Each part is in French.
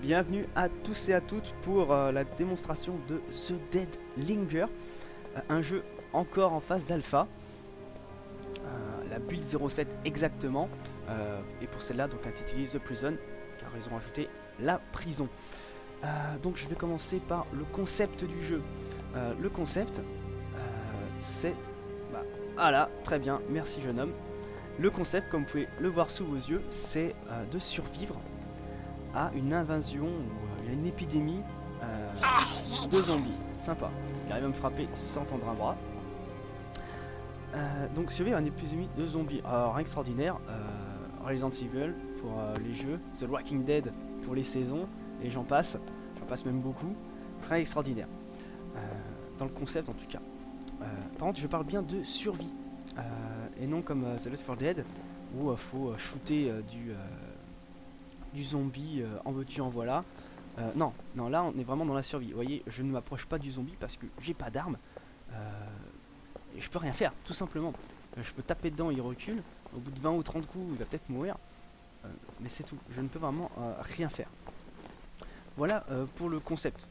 Bienvenue à tous et à toutes pour la démonstration de The Dead Linger, un jeu encore en phase d'alpha, la build 07 exactement, et pour celle-là donc intitulée The Prison, car ils ont ajouté la prison. Donc je vais commencer par le concept du jeu. Le concept, c'est... voilà, très bien, merci jeune homme. Le concept, comme vous pouvez le voir sous vos yeux, c'est de survivre à une invasion ou une épidémie de zombies. Sympa. Il arrive à me frapper sans tendre un bras. Donc survivre à une épidémie de zombies. Alors rien extraordinaire. Resident Evil pour les jeux, The Walking Dead pour les saisons, et j'en passe même beaucoup. Rien d'extraordinaire. Dans le concept en tout cas. Par contre je parle bien de survie. Et non comme The Left 4 Dead où faut shooter du zombie en veux-tu en voilà. Non, là on est vraiment dans la survie. Vous voyez, je ne m'approche pas du zombie parce que j'ai pas d'arme et je peux rien faire, tout simplement. Je peux taper dedans, il recule. Au bout de 20 ou 30 coups, il va peut-être mourir. Mais c'est tout, je ne peux vraiment rien faire. Voilà pour le concept.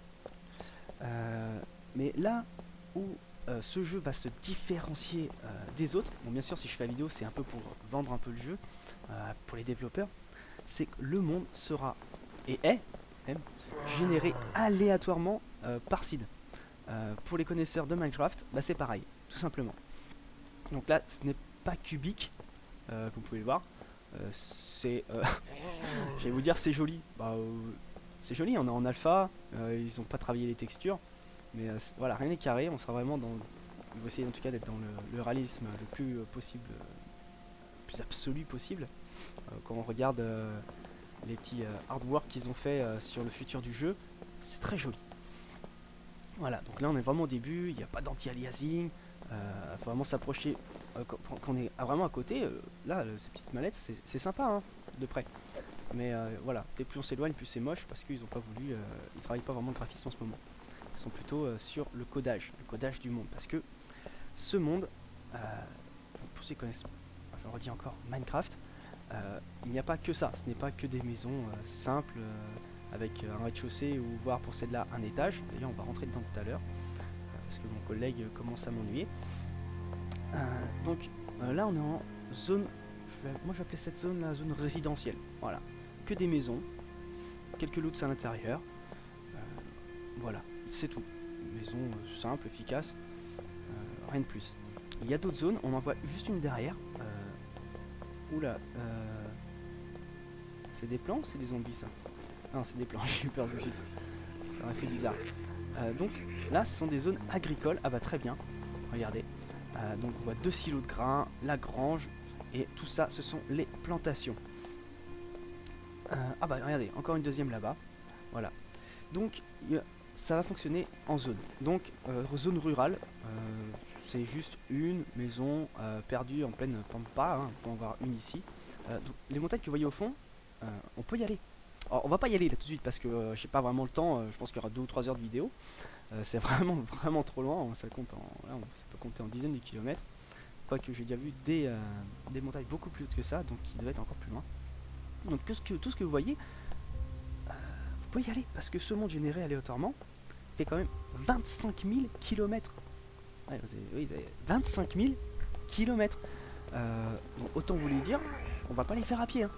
Mais là où ce jeu va se différencier des autres, bon bien sûr si je fais la vidéo c'est un peu pour vendre un peu le jeu pour les développeurs, c'est que le monde sera et est même généré aléatoirement par seed. Pour les connaisseurs de Minecraft, c'est pareil, tout simplement. Donc là, ce n'est pas cubique, comme vous pouvez le voir. C'est, je vais vous dire, c'est joli. C'est joli, on est en alpha, ils n'ont pas travaillé les textures, mais voilà, rien n'est carré. On sera vraiment dans, on va essayer en tout cas d'être dans le réalisme le plus possible, le plus absolu possible. Quand on regarde les petits artworks qu'ils ont fait sur le futur du jeu, c'est très joli. Voilà, donc là on est vraiment au début, il n'y a pas d'anti-aliasing, faut vraiment s'approcher quand on est vraiment à côté. Là, ces petites mallettes, c'est sympa hein, de près. Mais voilà, dès plus on s'éloigne, plus c'est moche parce qu'ils n'ont pas voulu, ils travaillent pas vraiment le graphisme en ce moment. Ils sont plutôt sur le codage du monde. Parce que ce monde, pour ceux qui connaissent, je le redis encore, Minecraft, il n'y a pas que ça, ce n'est pas que des maisons simples avec un rez-de-chaussée ou voire pour celle-là un étage. D'ailleurs on va rentrer dedans tout à l'heure parce que mon collègue commence à m'ennuyer. Donc là on est en zone, moi je vais appeler cette zone la zone résidentielle. Voilà, que des maisons, quelques loots à l'intérieur, voilà, c'est tout. Maison simple, efficace, rien de plus. Il y a d'autres zones, on en voit juste une derrière. Oula, c'est des plans ou c'est des zombies ça? Non, c'est des plans, j'ai eu peur de suite. Ça aurait fait bizarre. Donc là, ce sont des zones agricoles. Ah bah très bien, regardez. Donc on voit 2 silos de grains, la grange, et tout ça, ce sont les plantations. Ah bah regardez, encore une deuxième là-bas. Voilà. Donc ça va fonctionner en zone. Donc zone rurale, c'est juste une maison perdue en pleine pampa. Hein, on peut en voir une ici. Donc, les montagnes que vous voyez au fond, on peut y aller. Alors, on va pas y aller là tout de suite parce que j'ai pas vraiment le temps. Je pense qu'il y aura 2 ou 3 heures de vidéo. C'est vraiment trop loin. Ça compte là, ça peut compter en dizaines de kilomètres. Quoique j'ai déjà vu des montagnes beaucoup plus hautes que ça, donc qui devaient être encore plus loin. Donc tout ce que vous voyez, vous pouvez y aller parce que ce monde généré aléatoirement fait quand même 25 000 kilomètres. Ouais, vous avez 25 000 kilomètres. Donc autant vous les dire, on va pas les faire à pied. Hein.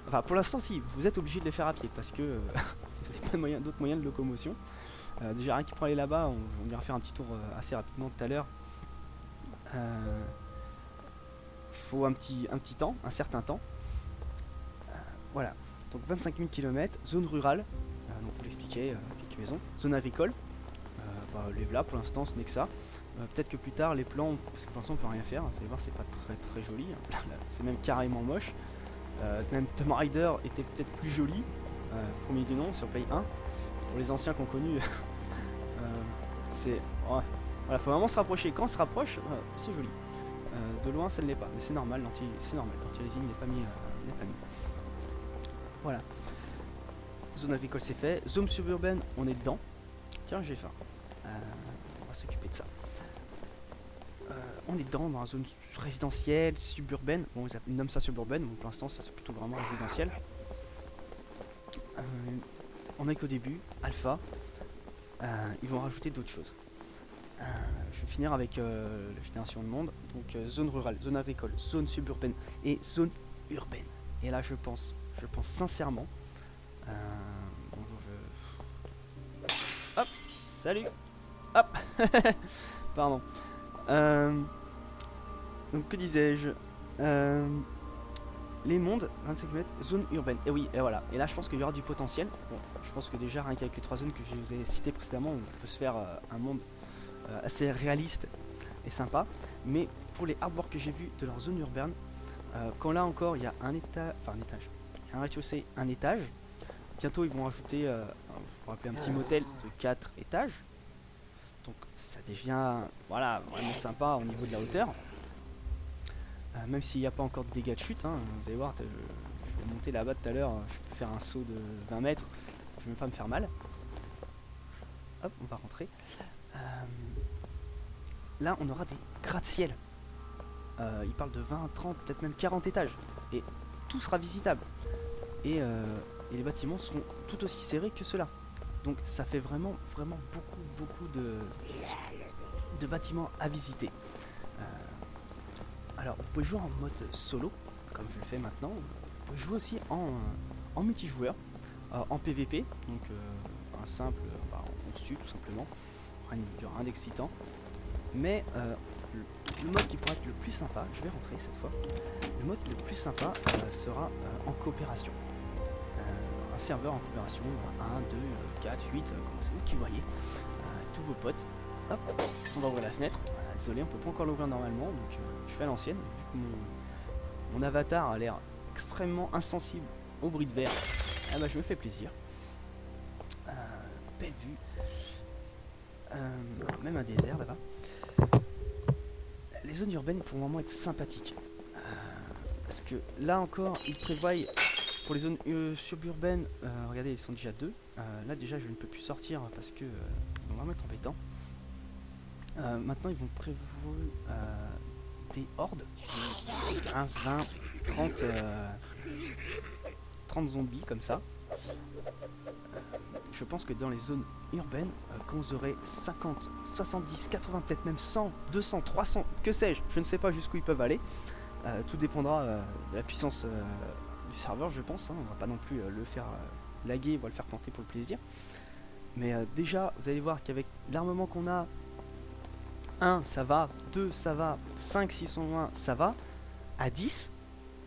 Enfin, pour l'instant, si, vous êtes obligé de les faire à pied parce que vous n'avez pas d'autres moyens de locomotion. Déjà, rien qui pour aller là-bas, on ira faire un petit tour assez rapidement tout à l'heure. Faut un petit temps, un certain temps. Voilà, donc 25 000 km, zone rurale, donc vous l'expliquez, quelques maisons, zone agricole, les voilà pour l'instant ce n'est que ça. Peut-être que plus tard les plans, parce que pour l'instant on peut rien faire, vous allez voir c'est pas très joli, c'est même carrément moche. Même Tomb Raider était peut-être plus joli, premier du nom sur Play 1, pour les anciens qui ont connu, c'est... Ouais. Voilà, faut vraiment se rapprocher, quand on se rapproche, c'est joli. De loin ça ne l'est pas, mais c'est normal, l'anti-aliasing n'est pas mis. Voilà. Zone agricole c'est fait, zone suburbaine on est dedans. Tiens j'ai faim, on va s'occuper de ça. On est dedans dans la zone résidentielle, suburbaine. Bon, ils nomment ça suburbaine, bon, pour l'instant, ça c'est plutôt vraiment résidentiel. on est qu'au début, alpha, ils vont rajouter d'autres choses. Je vais finir avec la génération de monde, donc zone rurale, zone agricole, zone suburbaine et zone urbaine. Et là je pense sincèrement, bonjour hop, salut, hop, pardon. Donc que disais-je, les mondes, 25 km, zone urbaine. Et oui, et voilà. Et là, je pense qu'il y aura du potentiel. Bon, je pense que déjà, rien qu'avec les 3 zones que je vous ai citées précédemment, on peut se faire un monde assez réaliste et sympa. Mais pour les artworks que j'ai vus de leur zone urbaine, quand là encore, il y a un étage, enfin un étage, il y a un rez-de-chaussée, un étage. Bientôt, ils vont rajouter, on va appeler un petit motel de 4 étages. Donc, ça devient, voilà, vraiment sympa au niveau de la hauteur. Même s'il n'y a pas encore de dégâts de chute, hein, vous allez voir, je vais monter là-bas tout à l'heure, je peux faire un saut de 20 mètres, je vais même pas me faire mal. Hop, on va rentrer. Là, on aura des gratte-ciel. Il parle de 20, 30, peut-être même 40 étages. Et tout sera visitable. Et les bâtiments seront tout aussi serrés que ceux-là. Donc ça fait vraiment beaucoup de bâtiments à visiter. Alors, vous pouvez jouer en mode solo, comme je le fais maintenant. Vous pouvez jouer aussi en multijoueur, en PVP, donc un simple, on se tue tout simplement, rien d'excitant. Mais le mode qui pourrait être le plus sympa, je vais rentrer cette fois, le mode le plus sympa sera en coopération. Un serveur en coopération, 1, 2, 4, 8, c'est vous qui voyez, tous vos potes. Hop, on va ouvrir la fenêtre. Désolé, on peut pas encore l'ouvrir normalement, donc je fais à l'ancienne. Vu que mon avatar a l'air extrêmement insensible au bruit de verre, ah bah je me fais plaisir. Belle vue. Même un désert là-bas. Les zones urbaines pour le moment être sympathiques. Parce que là encore, ils prévoient pour les zones suburbaines, regardez, ils sont déjà 2. Là déjà je ne peux plus sortir parce que ils vont vraiment être embêtants. Maintenant ils vont prévoir des hordes, 15, 20, 30 zombies comme ça. Je pense que dans les zones urbaines, quand vous aurez 50, 70, 80, peut-être même 100, 200, 300, que sais-je, je ne sais pas jusqu'où ils peuvent aller. Tout dépendra de la puissance du serveur, je pense. On va pas non plus le faire laguer, on va le faire planter pour le plaisir. Mais déjà, vous allez voir qu'avec l'armement qu'on a, 1 ça va, 2 ça va, 5 s'ils sont loin ça va, à 10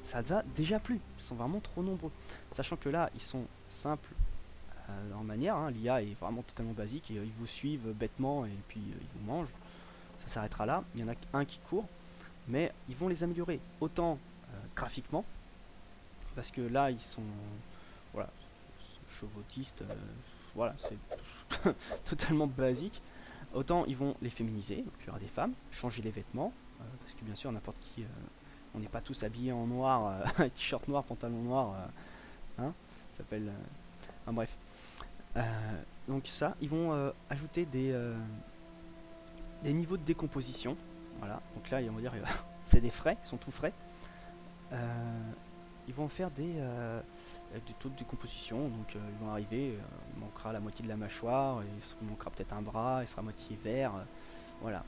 ça ne va déjà plus, ils sont vraiment trop nombreux. Sachant que là ils sont simples en manière, hein, l'IA est vraiment totalement basique, et, ils vous suivent bêtement et puis ils vous mangent, ça s'arrêtera là. Il y en a un qui court, mais ils vont les améliorer, autant graphiquement, parce que là ils sont, voilà, chevautistes, voilà, c'est totalement basique. Autant ils vont les féminiser, donc il y aura des femmes, changer les vêtements, parce que bien sûr n'importe qui, on n'est pas tous habillés en noir, t-shirt noir, pantalon noir, hein, ça s'appelle, enfin bref. Donc ça, ils vont ajouter des niveaux de décomposition, voilà, donc là on va dire, c'est des frais, ils sont tout frais. Ils vont faire des taux de décomposition, donc ils vont arriver, il manquera la moitié de la mâchoire, il manquera peut-être un bras, il sera moitié vert, voilà.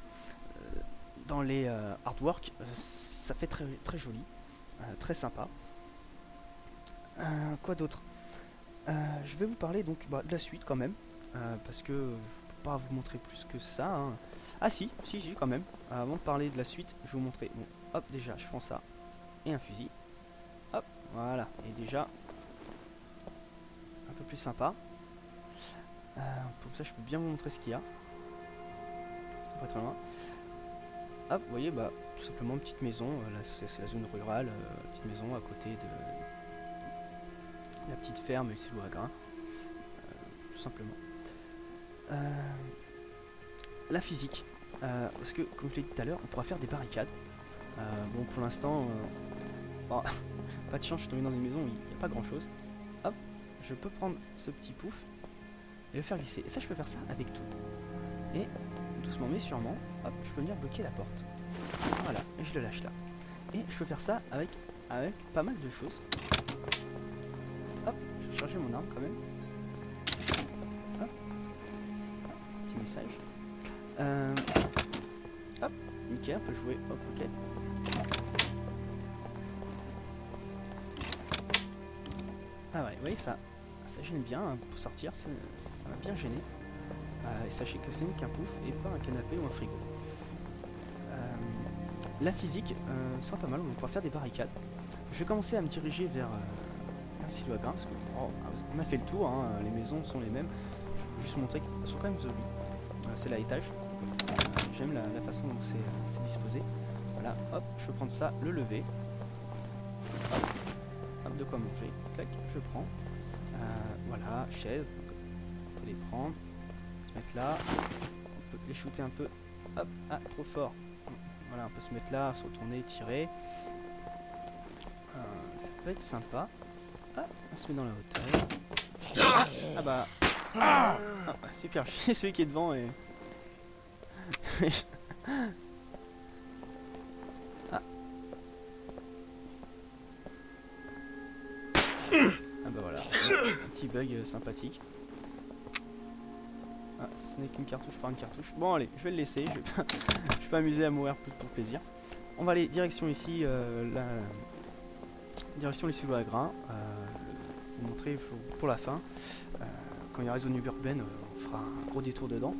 Dans les artworks, ça fait très, très joli, très sympa. Quoi d'autre? Je vais vous parler donc de la suite quand même, parce que je ne peux pas vous montrer plus que ça, hein. Ah si, quand même. Avant de parler de la suite, je vais vous montrer. Bon, hop, déjà, je prends ça et un fusil. Hop, voilà, et déjà un peu plus sympa. Comme ça je peux bien vous montrer ce qu'il y a. C'est pas très loin. Hop, vous voyez, tout simplement une petite maison. Là c'est la zone rurale, petite maison à côté de la petite ferme ici au grain. Tout simplement. La physique. Parce que comme je l'ai dit tout à l'heure, on pourra faire des barricades. Bon, pour l'instant, bon, pas de chance, je suis tombé dans une maison où il n'y a pas grand chose. Hop, je peux prendre ce petit pouf et le faire glisser. Et ça, je peux faire ça avec tout. Et doucement mais sûrement, hop, je peux venir bloquer la porte. Voilà, et je le lâche là. Et je peux faire ça avec pas mal de choses. Hop, je vais charger mon arme quand même. message. Hop, nickel, on peut jouer au pocket. Ah ouais, oui, ça gêne bien hein, pour sortir, ça m'a bien gêné. Et sachez que ce n'est qu'un pouf et pas un canapé ou un frigo. La physique sera pas mal, on pourra faire des barricades. Je vais commencer à me diriger vers un silo à grains parce que on a fait le tour, hein, les maisons sont les mêmes. Je vais juste montrer qu'elles sont quand même jolies. C'est là l'étage. J'aime la façon dont c'est disposé. Voilà, hop, je peux prendre ça, le lever. Hop, hop, de quoi manger. Clac, je prends. Voilà, chaise. On peut les prendre. Se mettre là. On peut les shooter un peu. Hop, ah, trop fort. Voilà, on peut se mettre là, se retourner, tirer. Ça peut être sympa. Ah, on se met dans la hauteur. Ah bah. Ah, super, je suis celui qui est devant et. Ah. Ah bah voilà, un petit bug sympathique. Ah, ce n'est qu'une cartouche par une cartouche. Bon allez, je vais le laisser, je vais pas m'amuser à mourir plus pour plaisir. On va aller direction ici, direction les silos à grains. Vous montrer pour la fin. Quand il y aura zone urbaine, on fera un gros détour dedans.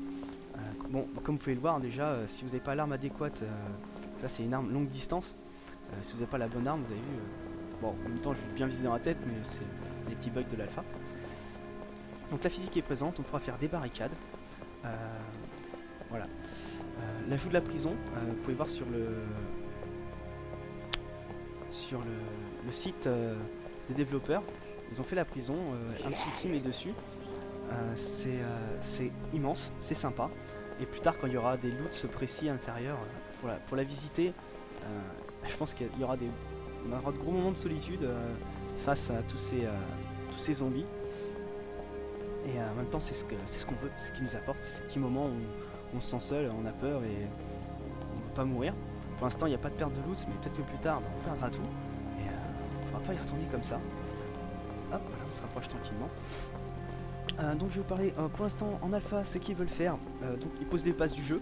Bon, comme vous pouvez le voir déjà, si vous n'avez pas l'arme adéquate, ça c'est une arme longue distance. Si vous n'avez pas la bonne arme, vous avez vu. Bon, en même temps, je vais bien viser dans la tête, mais c'est les petits bugs de l'alpha. Donc la physique est présente, on pourra faire des barricades. Voilà. L'ajout de la prison, vous pouvez voir sur le site des développeurs. Ils ont fait la prison, un petit film est dessus. C'est immense, c'est sympa. Et plus tard, quand il y aura des loots précis à l'intérieur, pour la visiter, je pense qu'il y aura on aura de gros moments de solitude face à tous ces zombies. Et en même temps, c'est ce qu'on veut, ce qui nous apporte, ces petits moments où on se sent seul, on a peur et on ne peut pas mourir. Pour l'instant, il n'y a pas de perte de loot, mais peut-être que plus tard, on perdra tout. Et on ne pourra pas y retourner comme ça. Hop, voilà, on se rapproche tranquillement. Donc je vais vous parler pour l'instant en alpha ce qu'ils veulent faire. Donc ils posent les bases du jeu.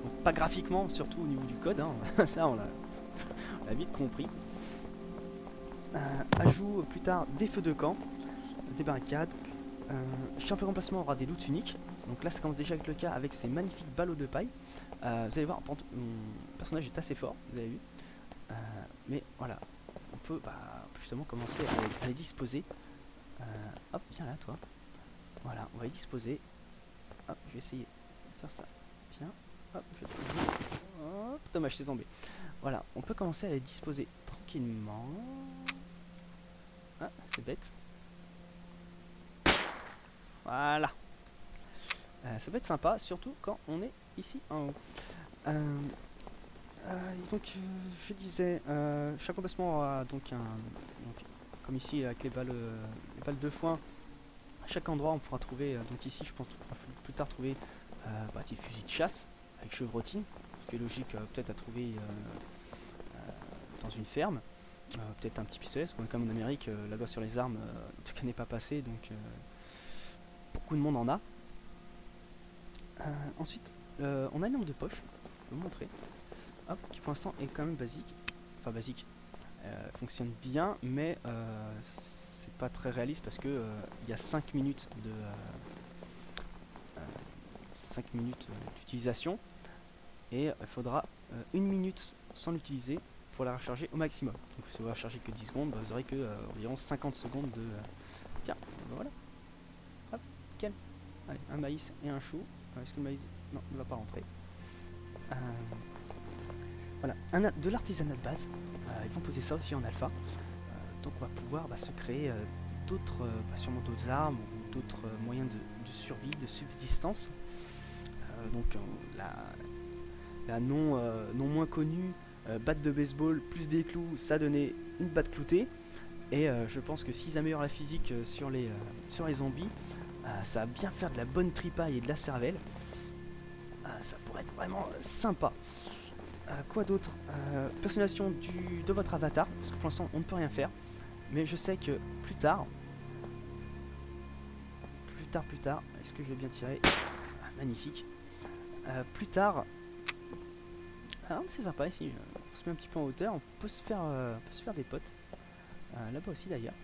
Donc, pas graphiquement, surtout au niveau du code. Hein. Ça on l'a vite compris. Ajout plus tard des feux de camp, des barricades. Champ de remplacement aura des loots uniques. Donc là ça commence déjà avec le cas avec ces magnifiques ballots de paille. Vous allez voir, mon personnage est assez fort, vous avez vu. Mais voilà, on peut justement commencer à les disposer. Hop, viens là toi. Voilà, on va les disposer. Hop, je vais essayer de faire ça. Viens. Hop, je vais te... Hop, dommage, t'es tombé. Voilà, on peut commencer à les disposer tranquillement. Ah, c'est bête. Voilà. Ça peut être sympa, surtout quand on est ici en haut. Donc, je disais, chaque emplacement aura donc comme ici avec les balles de foin. À chaque endroit, on pourra trouver, donc ici, je pense qu'on pourra plus tard trouver des fusils de chasse avec chevrotine, ce qui est logique peut-être à trouver dans une ferme. Peut-être un petit pistolet, parce qu'on est comme en Amérique, la loi sur les armes en tout cas n'est pas passée, donc beaucoup de monde en a. Ensuite, on a une lampe de poche, je vais vous montrer, hop, qui pour l'instant est quand même basique, enfin basique, fonctionne bien, mais c'est pas très réaliste parce que il y a 5 minutes d'utilisation et il faudra 1 minute sans l'utiliser pour la recharger au maximum. Donc si vous ne rechargez que 10 secondes, vous aurez que environ 50 secondes de... Tiens, voilà. Hop, nickel. Allez, un maïs et un chou. Est-ce que le maïs... Non, ne va pas rentrer. Voilà, de l'artisanat de base. Ils vont poser ça aussi en alpha. Donc on va pouvoir se créer sûrement d'autres armes ou d'autres moyens de survie, de subsistance. Donc la non moins connue batte de baseball plus des clous, ça donnait une batte cloutée. Et je pense que s'ils améliorent la physique sur les zombies, ça va bien faire de la bonne tripaille et de la cervelle. Ça pourrait être vraiment sympa. Quoi d'autre? Personnalisation de votre avatar, parce que pour l'instant on ne peut rien faire. Mais je sais que plus tard, est-ce que je vais bien tirer? magnifique. Plus tard, c'est sympa ici, on se met un petit peu en hauteur, on peut se faire des potes. Là-bas aussi d'ailleurs.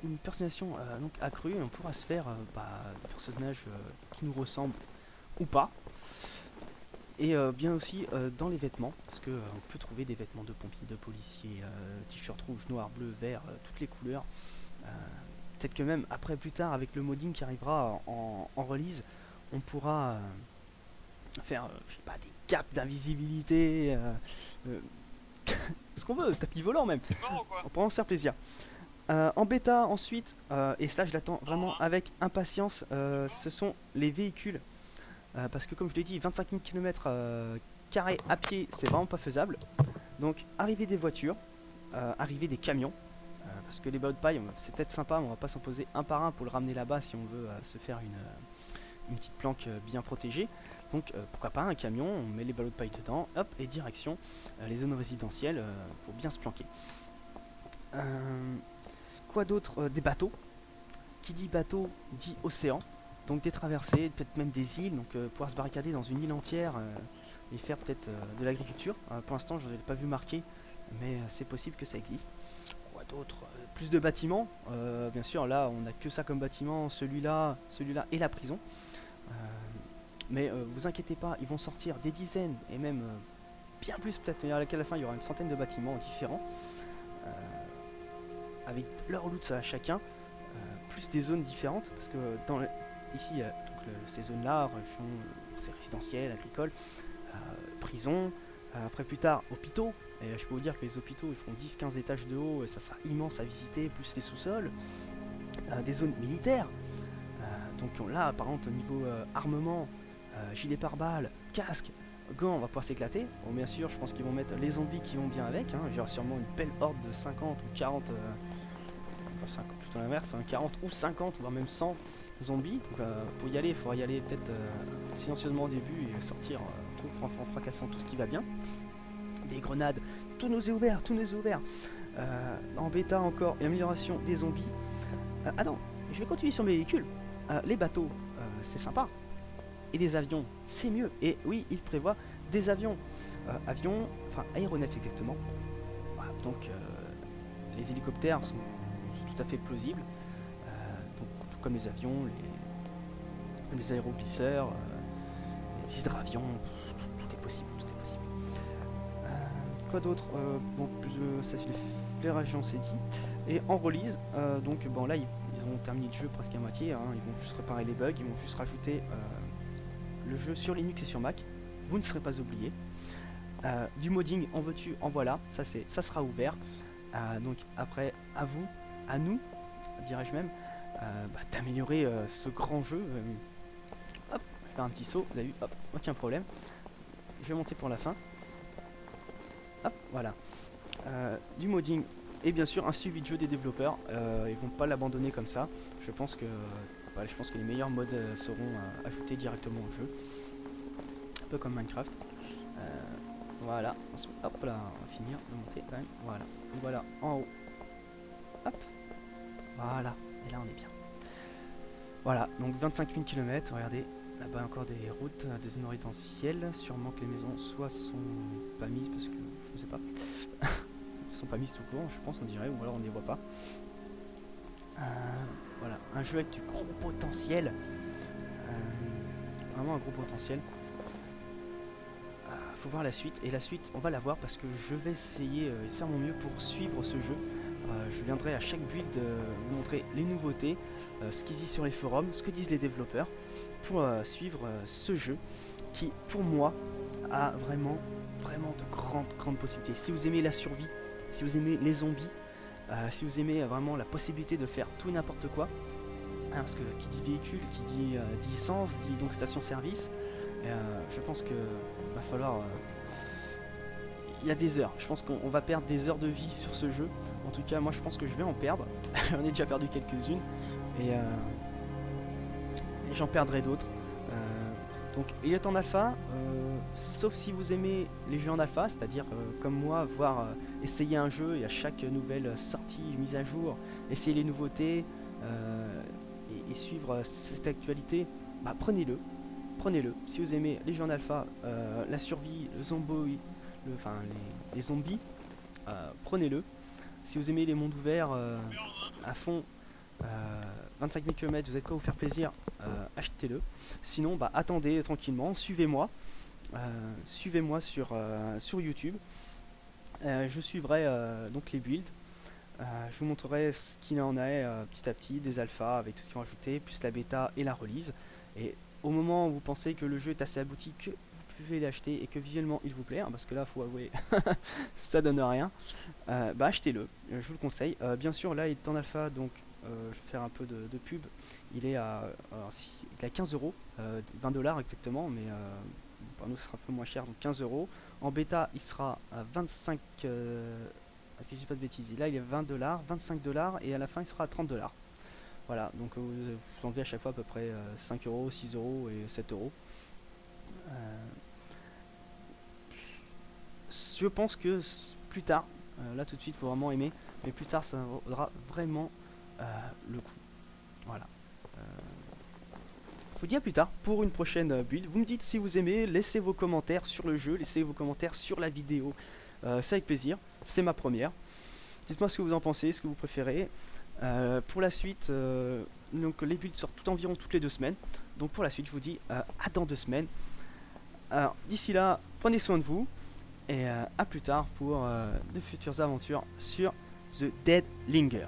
Une personnalisation donc accrue, et on pourra se faire des personnages qui nous ressemblent ou pas. Et bien aussi dans les vêtements, parce que on peut trouver des vêtements de pompiers, de policiers, t-shirt rouge, noir, bleu, vert, toutes les couleurs. Peut-être que même après, plus tard, avec le modding qui arrivera en release, on pourra faire je sais pas, des capes d'invisibilité, ce qu'on veut, tapis volant même. C'est marrant quoi. On pourra en se faire plaisir. En bêta ensuite, et cela je l'attends vraiment avec impatience, ce sont les véhicules. Parce que comme je l'ai dit, 25 000 km carrés à pied, c'est vraiment pas faisable. Donc arrivée des voitures, arrivée des camions, parce que les ballots de paille, c'est peut-être sympa, mais on va pas s'en poser un par un pour le ramener là-bas si on veut se faire une petite planque bien protégée. Donc pourquoi pas un camion, on met les ballots de paille dedans, hop, et direction les zones résidentielles pour bien se planquer. Quoi d'autre? Des bateaux. Qui dit bateau dit océan. Donc des traversées, peut-être même des îles, donc pouvoir se barricader dans une île entière et faire peut-être de l'agriculture. Pour l'instant, je ne l'ai pas vu marqué, mais c'est possible que ça existe. Quoi d'autre? Plus de bâtiments. Bien sûr, là, on n'a que ça comme bâtiment, celui-là et la prison. Mais vous inquiétez pas, ils vont sortir des dizaines et même bien plus peut-être. À la fin, il y aura une centaine de bâtiments différents avec leur loot à chacun, plus des zones différentes parce que ici, ces zones-là, c'est résidentiel, agricole, prison, après plus tard, hôpitaux. Et je peux vous dire que les hôpitaux, ils font 10-15 étages de haut, et ça sera immense à visiter, plus les sous-sols. Des zones militaires. Donc là, par exemple, au niveau armement, gilet pare-balles, casque, gants, on va pouvoir s'éclater. Bon, bien sûr, je pense qu'ils vont mettre les zombies qui vont bien avec. Il y aura sûrement une belle horde de 50 ou 40... 50, plutôt l'inverse, 40 ou 50, voire même 100 zombies. Donc pour y aller, il faudra y aller peut-être silencieusement au début et sortir en fracassant tout ce qui va bien. Des grenades, tout nous est ouvert, tout nous est ouvert. En bêta encore, amélioration des zombies. Attends, je vais continuer sur mes véhicules. Les bateaux, c'est sympa. Et les avions, c'est mieux. Et oui, il prévoit des avions. Aéronefs exactement. Voilà, donc les hélicoptères sont tout à fait plausibles. Donc, tout comme les avions, les aéroglisseurs, les hydravions, tout est possible, tout est possible. Quoi d'autre? Ça c'est les flairages, on s'est dit. Et en release, donc bon là ils ont terminé le jeu presque à moitié, hein, ils vont juste réparer les bugs, ils vont juste rajouter le jeu sur Linux et sur Mac. Vous ne serez pas oubliés. Du modding, en veux-tu, en voilà, ça sera ouvert. Donc après, à vous, à nous, dirais-je même, d'améliorer ce grand jeu. Hop, je vais faire un petit saut, vous avez vu, hop, aucun problème. Je vais monter pour la fin. Hop, voilà. Du modding et bien sûr un suivi de jeu des développeurs. Ils vont pas l'abandonner comme ça. Je pense que les meilleurs mods seront ajoutés directement au jeu. Un peu comme Minecraft. Voilà. Hop là, on va finir de monter quand même. Voilà. Et voilà, en haut. Hop. Voilà. Et là on est bien. Voilà, donc 25 000 km, regardez. Là-bas encore des routes, des zones résidentielles. Sûrement que les maisons soit sont pas mises parce que je ne sais pas. Elles sont pas mises tout court, je pense, on dirait, ou alors on ne les voit pas. Voilà, un jeu avec du gros potentiel. Vraiment un gros potentiel. Faut voir la suite, et la suite on va la voir parce que je vais essayer de faire mon mieux pour suivre ce jeu. Je viendrai à chaque build vous montrer les nouveautés, ce qu'ils disent sur les forums, ce que disent les développeurs, pour suivre ce jeu qui pour moi a vraiment de grandes possibilités. Si vous aimez la survie, si vous aimez les zombies, si vous aimez vraiment la possibilité de faire tout et n'importe quoi, hein, parce que qui dit véhicule, qui dit essence, dit donc station-service, je pense que va falloir... il y a des heures, je pense qu'on va perdre des heures de vie sur ce jeu. En tout cas, moi je pense que je vais en perdre. J'en ai déjà perdu quelques-unes et j'en perdrai d'autres. Donc il est en alpha, sauf si vous aimez les jeux en alpha, c'est-à-dire comme moi, essayer un jeu et à chaque nouvelle sortie, mise à jour, essayer les nouveautés, et suivre cette actualité, bah, prenez-le. Prenez-le. Si vous aimez les jeux en alpha, la survie, le zombie, les zombies, prenez-le. Si vous aimez les mondes ouverts à fond, 25 000 km, vous êtes quoi vous faire plaisir, achetez-le. Sinon, bah, attendez tranquillement, suivez-moi. Suivez-moi sur YouTube. Je suivrai donc les builds. Je vous montrerai ce qu'il en est petit à petit, des alphas avec tout ce qu'ils ont ajouté, plus la bêta et la release. Et au moment où vous pensez que le jeu est assez abouti, que vous pouvez l'acheter et que visuellement il vous plaît, hein, parce que là, faut avouer, ça donne rien, bah achetez-le, je vous le conseille. Bien sûr, là, il est en alpha, donc je vais faire un peu de pub. Il est à 15 euros, 20 dollars exactement, mais pour nous, ce sera un peu moins cher, donc 15 euros. En bêta, il sera à 25. Que je dis pas de bêtises. Là, il est 20 dollars, 25 dollars, et à la fin, il sera à 30 dollars. Voilà, donc vous enlevez à chaque fois à peu près 5 euros, 6 euros et 7 euros. Je pense que plus tard, là tout de suite, il faut vraiment aimer, mais plus tard, ça vaudra vraiment le coup. Voilà. Je vous dis à plus tard pour une prochaine build. Vous me dites si vous aimez, laissez vos commentaires sur le jeu, laissez vos commentaires sur la vidéo. C'est avec plaisir, c'est ma première. Dites-moi ce que vous en pensez, ce que vous préférez. Pour la suite, donc les builds sortent environ toutes les 2 semaines. Donc pour la suite, je vous dis à dans 2 semaines. Alors d'ici là, prenez soin de vous et à plus tard pour de futures aventures sur The Dead Linger.